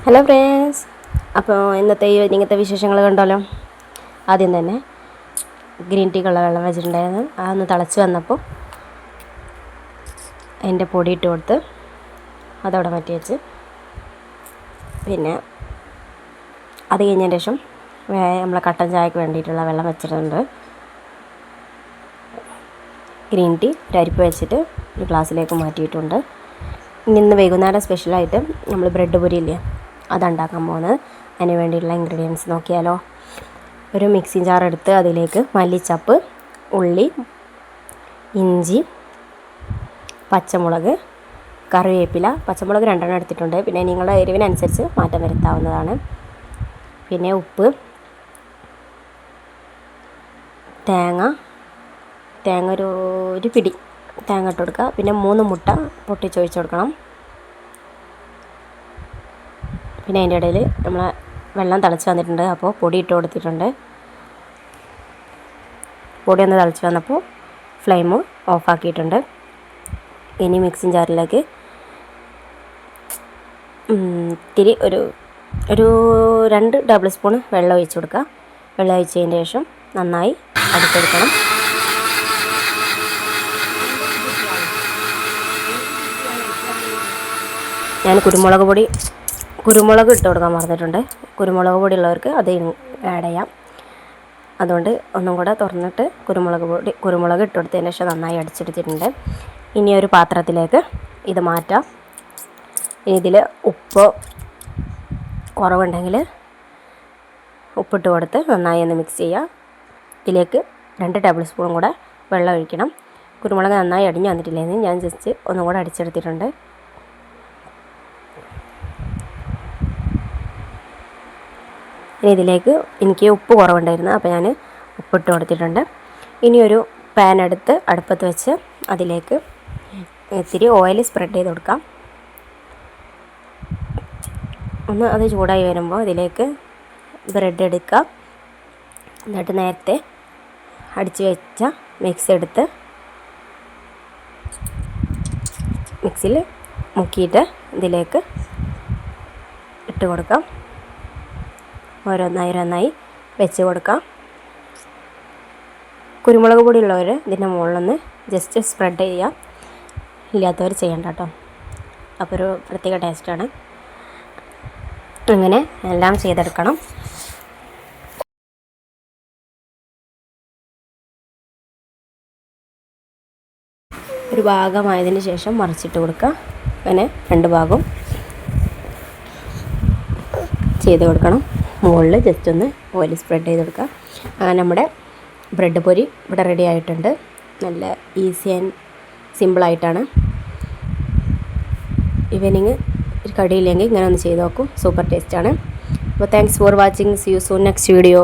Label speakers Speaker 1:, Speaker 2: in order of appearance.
Speaker 1: Hello friends, അപ്പോൾ ഇന്നത്തെ ഇങ്ങനത്തെ വിശേഷങ്ങൾ കണ്ടാലോ. ആദ്യം തന്നെ ഗ്രീൻ ടീക്കുള്ള വെള്ളം വെച്ചിട്ടുണ്ടായിരുന്നു. അതൊന്ന് തിളച്ച് വന്നപ്പോൾ അതിൻ്റെ പൊടി ഇട്ട് കൊടുത്ത് അതവിടെ മാറ്റി വെച്ച്, പിന്നെ അത് കഴിഞ്ഞതിന് ശേഷം നമ്മളെ കട്ടൻ ചായക്ക് വേണ്ടിയിട്ടുള്ള വെള്ളം വെച്ചിട്ടുണ്ട്. ഗ്രീൻ ടീ ഒരു അരിപ്പ് വെച്ചിട്ട് ഒരു ഗ്ലാസ്സിലേക്ക് മാറ്റിയിട്ടുണ്ട്. ഇന്ന് വൈകുന്നേരം സ്പെഷ്യലായിട്ട് നമ്മൾ ബ്രെഡ് പൊരി ഇല്ലേ, അതുണ്ടാക്കാൻ പോകുന്നത്. അതിന് വേണ്ടിയിട്ടുള്ള ഇൻഗ്രീഡിയൻസ് നോക്കിയാലോ. ഒരു മിക്സിങ് ജാർ എടുത്ത് അതിലേക്ക് മല്ലിച്ചപ്പ്, ഉള്ളി, ഇഞ്ചി, പച്ചമുളക്, കറിവേപ്പില. പച്ചമുളക് 2 എടുത്തിട്ടുണ്ട്. പിന്നെ നിങ്ങളുടെ എരിവിനനുസരിച്ച് മാറ്റം വരുത്താവുന്നതാണ്. പിന്നെ ഉപ്പ്, തേങ്ങ ഒരു പിടി തേങ്ങ ഇട്ട് കൊടുക്കുക. പിന്നെ 3 മുട്ട പൊട്ടിച്ചൊഴിച്ച് കൊടുക്കണം. പിന്നെ അതിൻ്റെ ഇടയിൽ നമ്മൾ വെള്ളം തിളച്ച് വന്നിട്ടുണ്ട്. അപ്പോൾ പൊടി ഇട്ട് കൊടുത്തിട്ടുണ്ട്. പൊടി ഒന്ന് തിളച്ച് വന്നപ്പോൾ ഫ്ലെയിം ഓഫാക്കിയിട്ടുണ്ട്. ഇനി മിക്സിങ് ജാറിലേക്ക് ഇത്തിരി ഒരു 2 ടേബിൾ സ്പൂൺ വെള്ളം ഒഴിച്ച് കൊടുക്കുക. വെള്ളം ഒഴിച്ചതിന് ശേഷം നന്നായി അടിച്ചെടുക്കണം. ഞാൻ കുരുമുളക് ഇട്ട് കൊടുക്കാൻ മറന്നിട്ടുണ്ട്. കുരുമുളക് പൊടി ഉള്ളവർക്ക് അത് ആഡ് ചെയ്യാം. അതുകൊണ്ട് ഒന്നും കൂടെ തുറന്നിട്ട് കുരുമുളക് ഇട്ട് കൊടുത്തതിന് ശേഷം നന്നായി അടിച്ചെടുത്തിട്ടുണ്ട്. ഇനി ഒരു പാത്രത്തിലേക്ക് ഇത് മാറ്റാം. ഇനി ഇതിൽ ഉപ്പ് കുറവുണ്ടെങ്കിൽ ഉപ്പിട്ട് കൊടുത്ത് നന്നായി ഒന്ന് മിക്സ് ചെയ്യുക. ഇതിലേക്ക് 2 ടേബിൾ സ്പൂൺ കൂടെ വെള്ളം ഒഴിക്കണം. കുരുമുളക് നന്നായി അടിഞ്ഞു വന്നിട്ടില്ലെങ്കിൽ ഞാൻ ജസ്റ്റ് ഒന്നും കൂടെ അടിച്ചെടുത്തിട്ടുണ്ട്. ഇനി ഇതിലേക്ക് എനിക്ക് ഉപ്പ് കുറവുണ്ടായിരുന്നു, അപ്പോൾ ഞാൻ ഉപ്പിട്ട് കൊടുത്തിട്ടുണ്ട്. ഇനി ഒരു പാൻ എടുത്ത് അടുപ്പത്ത് വെച്ച് അതിലേക്ക് ഇത്തിരി ഓയിൽ സ്പ്രെഡ് ചെയ്ത് കൊടുക്കാം. അത് ചൂടായി വരുമ്പോൾ അതിലേക്ക് ബ്രെഡ് എടുക്കുക. എന്നിട്ട് നേരത്തെ അടിച്ച് വെച്ച മിക്സ് എടുത്ത് മിക്സിയിൽ മുക്കിയിട്ട് ഇതിലേക്ക് ഇട്ട് കൊടുക്കാം. ഓരോന്നായി വെച്ച് കൊടുക്കാം. കുരുമുളക് പൊടി ഉള്ളവർ ഇതിൻ്റെ മുകളിലൊന്ന് ജസ്റ്റ് സ്പ്രെഡ് ചെയ്യുക. ഇല്ലാത്തവർ ചെയ്യണ്ട കേട്ടോ. അപ്പോൾ ഒരു പ്രത്യേക ടേസ്റ്റാണ്. അങ്ങനെ എല്ലാം ചെയ്തെടുക്കണം. ഒരു ഭാഗമായതിന് ശേഷം മറിച്ചിട്ട് കൊടുക്കുക. അങ്ങനെ 2 ഭാഗവും ചെയ്ത് കൊടുക്കണം. മുകളിൽ ജസ്റ്റ് ഒന്ന് ഓയിൽ സ്പ്രെഡ് ചെയ്ത് കൊടുക്കുക. അങ്ങനെ നമ്മുടെ ബ്രെഡ് പൊരി ഇവിടെ റെഡി ആയിട്ടുണ്ട്. നല്ല ഈസി ആൻഡ് സിമ്പിളായിട്ടാണ്. ഈവനിങ് കടിയില്ലെങ്കിൽ ഇങ്ങനെ ഒന്ന് ചെയ്ത് നോക്കൂ. സൂപ്പർ ടേസ്റ്റാണ്. അപ്പോൾ thanks for watching. See you soon next video.